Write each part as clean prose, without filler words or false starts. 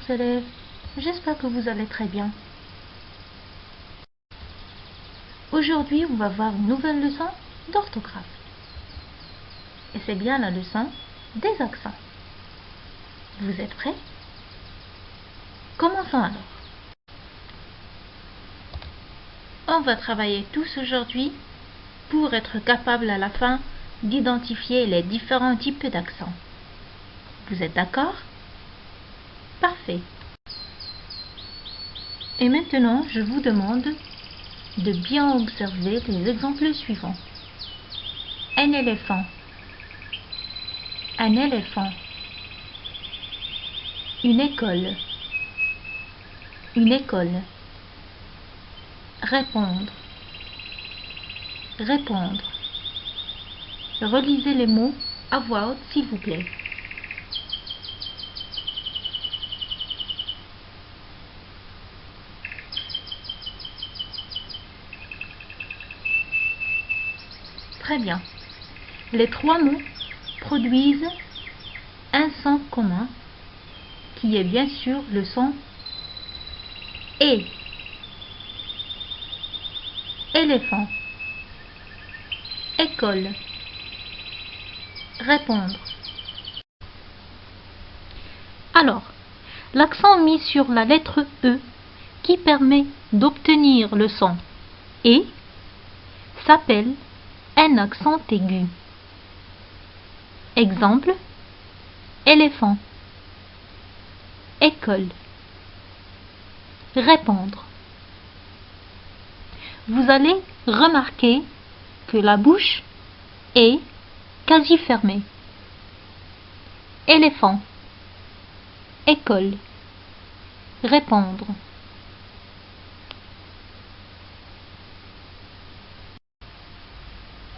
chers élèves, j'espère que vous allez très bien. Aujourd'hui, on va voir une nouvelle leçon d'orthographe. Et c'est bien la leçon des accents. Vous êtes prêts? Commençons alors. On va travailler tous aujourd'hui pour être capable à la fin d'identifier les différents types d'accents. Vous êtes d'accord? Parfait. Et maintenant, je vous demande de bien observer les exemples suivants. Un éléphant. Un éléphant. Une école. Une école. Répondre. Répondre. Relisez les mots à voix haute, s'il vous plaît. Très bien. Les trois mots produisent un son commun qui est bien sûr le son E. Éléphant. École. Répondre. Alors, l'accent mis sur la lettre E qui permet d'obtenir le son E s'appelle un accent aigu. Exemple, éléphant. École. Répondre. Vous allez remarquer que la bouche est quasi fermée. Éléphant. École. Répondre.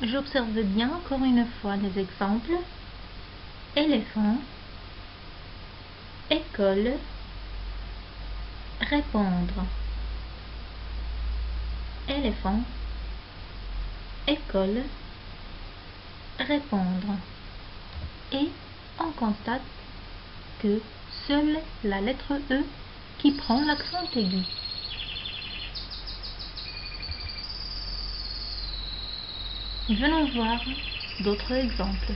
J'observe bien encore une fois les exemples. Éléphant. École. Répondre. Éléphant. École. Répondre. Et on constate que seule la lettre E qui prend l'accent aigu. Venons voir d'autres exemples.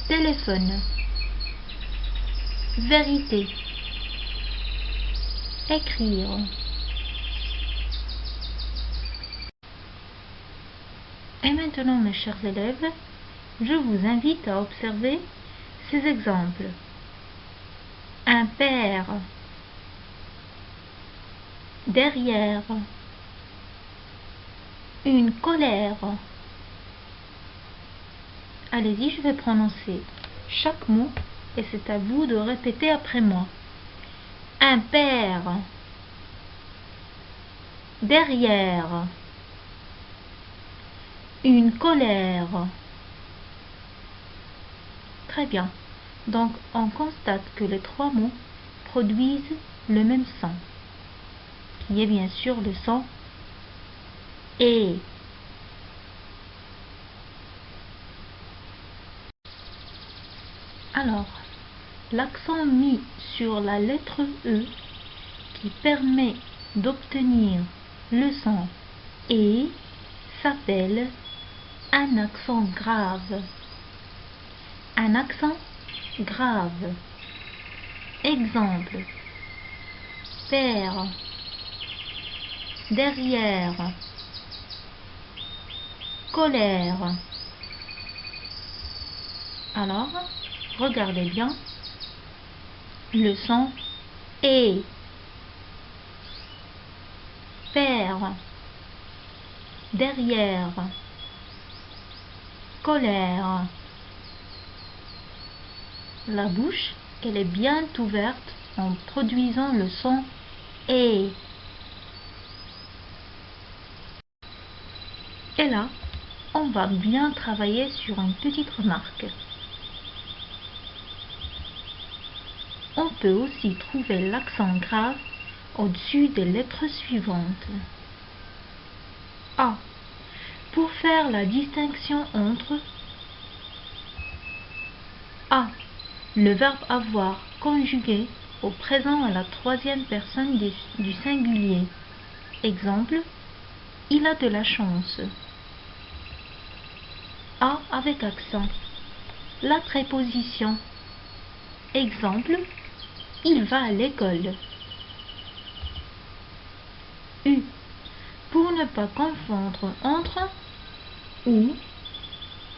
Téléphone. Vérité. Écrire. Et maintenant, mes chers élèves, je vous invite à observer ces exemples. Un père. Derrière. Une colère. Allez-y, je vais prononcer chaque mot et c'est à vous de répéter après moi. Un père. Derrière. Une colère. Très bien. Donc, on constate que les trois mots produisent le même son, qui est bien sûr le son E. Alors, l'accent mis sur la lettre E qui permet d'obtenir le son E s'appelle un accent grave. Un accent grave. Exemple. Père. Derrière. Colère. Alors, regardez bien. Le son E. Père. Derrière. Colère. La bouche, elle est bien ouverte en produisant le son E. Et là, on va bien travailler sur une petite remarque. On peut aussi trouver l'accent grave au-dessus des lettres suivantes. A. Pour faire la distinction entre A. Le verbe avoir conjugué au présent à la troisième personne du singulier. Exemple, il a de la chance. A avec accent. La préposition. Exemple, il va à l'école. U. Pour ne pas confondre entre ou,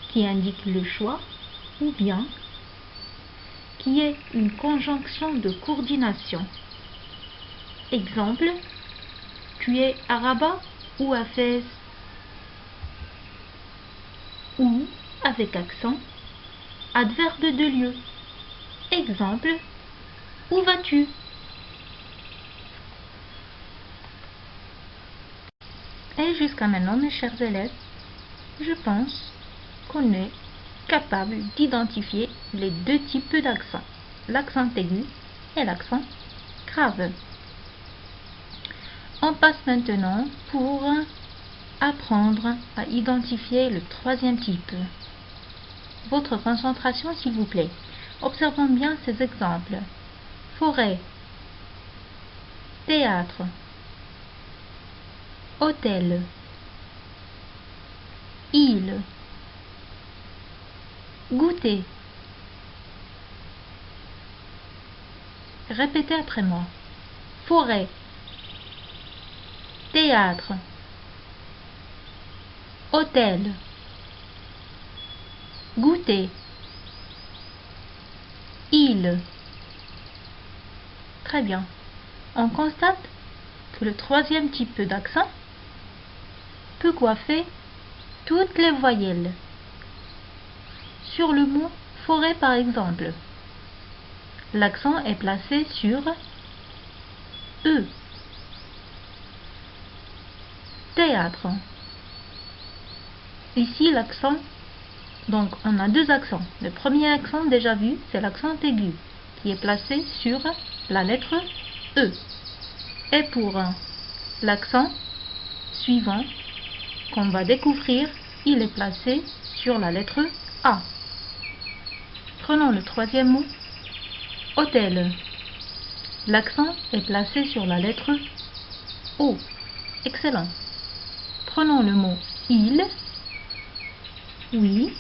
qui indique le choix, ou bien, qui est une conjonction de coordination. Exemple, tu es à Rabat ou à Fès. Ou, avec accent, adverbe de lieu. Exemple, où vas-tu? Et jusqu'à maintenant, mes chers élèves, je pense qu'on est capable d'identifier les deux types d'accents, l'accent aigu et l'accent grave. On passe maintenant pour apprendre à identifier le troisième type. Votre concentration, s'il vous plaît. Observons bien ces exemples. Forêt, théâtre, hôtel, île, goûter. Répétez après moi. Forêt, théâtre, hôtel, goûter, île. Très bien. On constate que le troisième type d'accent peut coiffer toutes les voyelles. Sur le mot forêt par exemple, l'accent est placé sur E. Théâtre. Ici l'accent, donc on a deux accents. Le premier accent déjà vu, c'est l'accent aigu qui est placé sur la lettre E. Et pour l'accent suivant qu'on va découvrir, il est placé sur la lettre A. Prenons le troisième mot, hôtel. L'accent est placé sur la lettre O. Excellent. Prenons le mot île. Oui.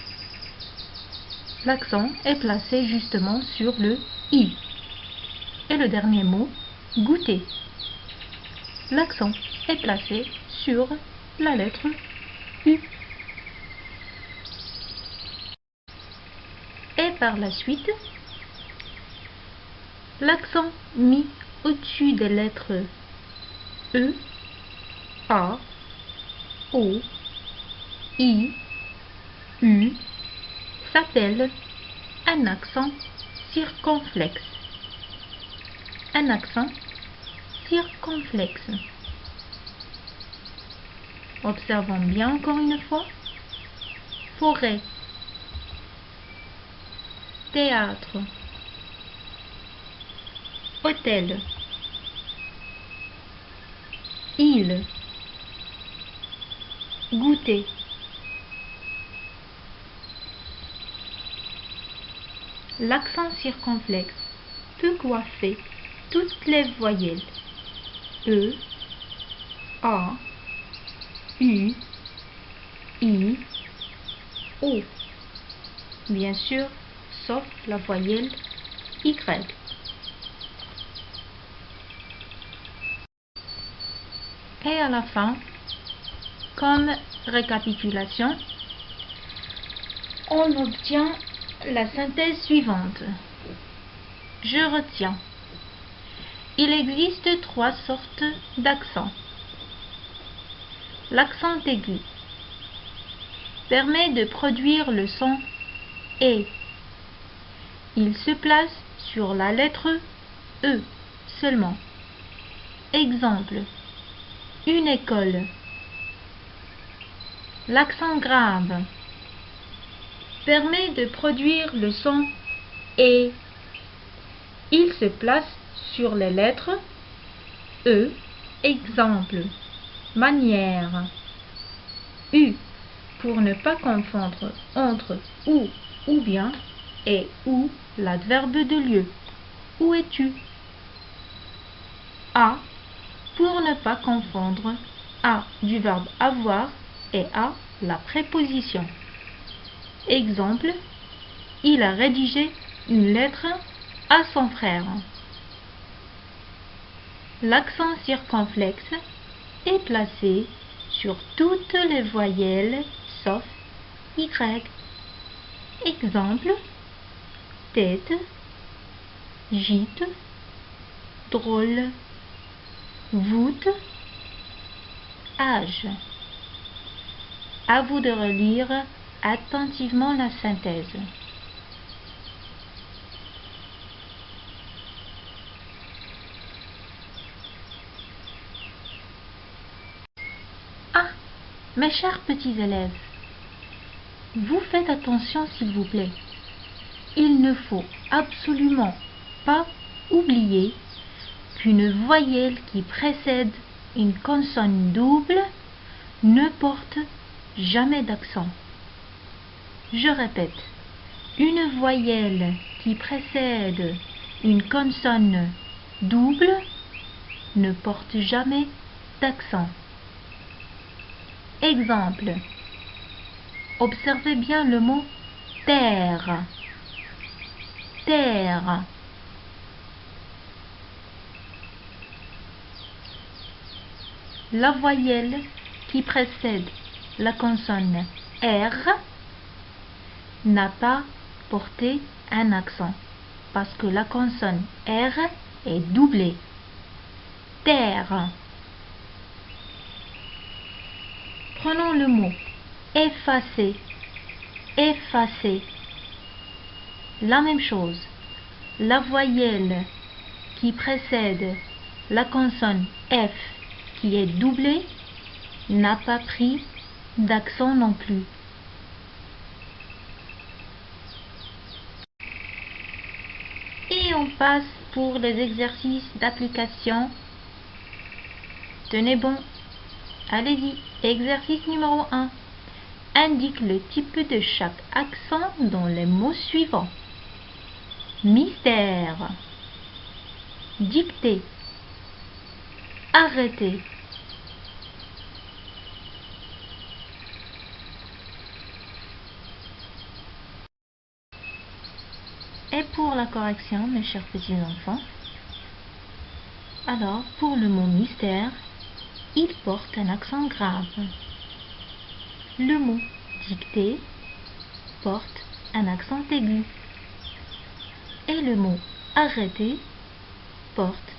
L'accent est placé justement sur le I. Et le dernier mot, goûter. L'accent est placé sur la lettre U. Et par la suite, l'accent mis au-dessus des lettres E, A, O, I, U s'appelle un accent circonflexe. Un accent circonflexe. Observons bien encore une fois. Forêt, théâtre, hôtel, île, goûter. L'accent circonflexe peut coiffer toutes les voyelles E, A, U, I, O. Bien sûr, sauf la voyelle Y. Et à la fin, comme récapitulation, on obtient la synthèse suivante. Je retiens. Il existe trois sortes d'accents. L'accent aigu permet de produire le son E. Il se place sur la lettre E seulement. Exemple, une école. L'accent grave permet de produire le son E. Il se place sur les lettres E. Exemple, manière. U pour ne pas confondre entre ou bien et ou l'adverbe de lieu. Où es-tu? À, pour ne pas confondre à du verbe avoir et à la préposition. Exemple, il a rédigé une lettre à son frère. L'accent circonflexe est placé sur toutes les voyelles sauf Y. Exemple, tête, gîte, drôle, voûte, âge. À vous de relire attentivement la synthèse. Ah, mes chers petits élèves, vous faites attention s'il vous plaît. Il ne faut absolument pas oublier qu'une voyelle qui précède une consonne double ne porte jamais d'accent. Je répète, une voyelle qui précède une consonne double ne porte jamais d'accent. Exemple, observez bien le mot terre. Terre. La voyelle qui précède la consonne R n'a pas porté un accent parce que la consonne R est doublée. Terre. Prenons le mot effacer. Effacer. La même chose. La voyelle qui précède la consonne F qui est doublée n'a pas pris d'accent non plus. Et on passe pour les exercices d'application. Tenez bon. Allez-y. Exercice numéro 1. Indique le type de chaque accent dans les mots suivants. Mystère. Dicter. Arrêter. Et pour la correction, mes chers petits enfants, alors pour le mot mystère, il porte un accent grave. Le mot dicter porte un accent aigu. Et le mot arrêter porte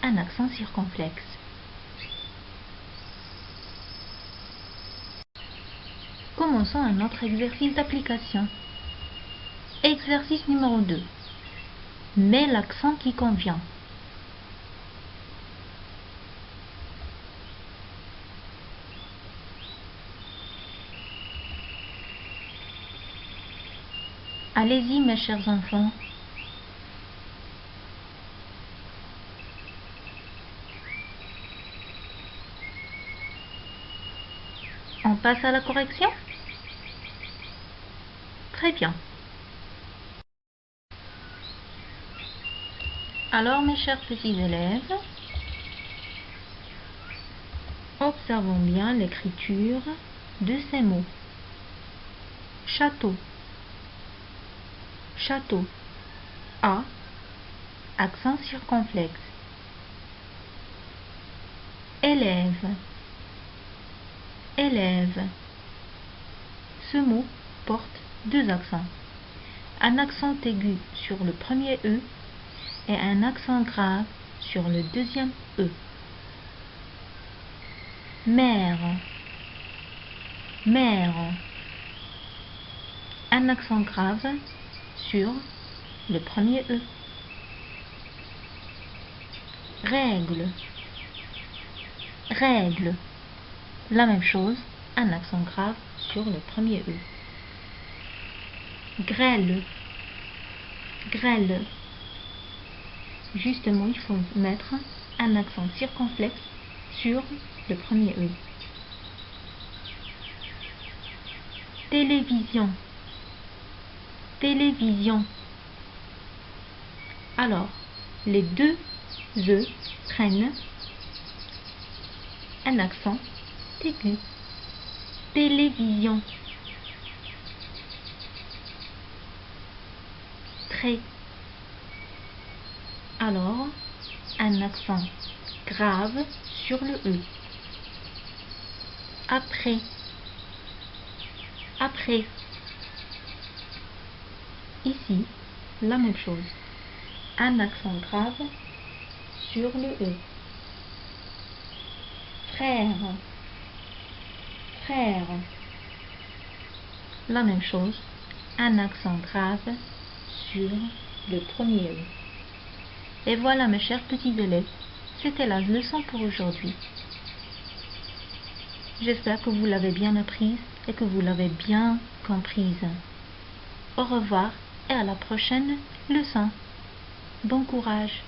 un accent circonflexe. Commençons un autre exercice d'application. Exercice numéro 2. Mets l'accent qui convient. Allez-y, mes chers enfants. On passe à la correction? Très bien. Alors, mes chers petits élèves, observons bien l'écriture de ces mots. Château. Château. A. Accent circonflexe. Élève. Élève. Ce mot porte deux accents. Un accent aigu sur le premier E et un accent grave sur le deuxième E. Mère. Mère. Un accent grave sur le premier E. Règle. Règle. La même chose, un accent grave sur le premier E. Grêle. Grêle. Justement, il faut mettre un accent circonflexe sur le premier E. Télévision. Télévision. Alors, Les deux E prennent un accent aigu. Télévision. Très. Alors, un accent grave sur le E. Après. Après. Ici, la même chose. Un accent grave sur le E. Frère. Frère. La même chose. Un accent grave sur le premier E. Et voilà mes chers petits élèves, c'était la leçon pour aujourd'hui. J'espère que vous l'avez bien apprise et que vous l'avez bien comprise. Au revoir et à la prochaine leçon. Bon courage!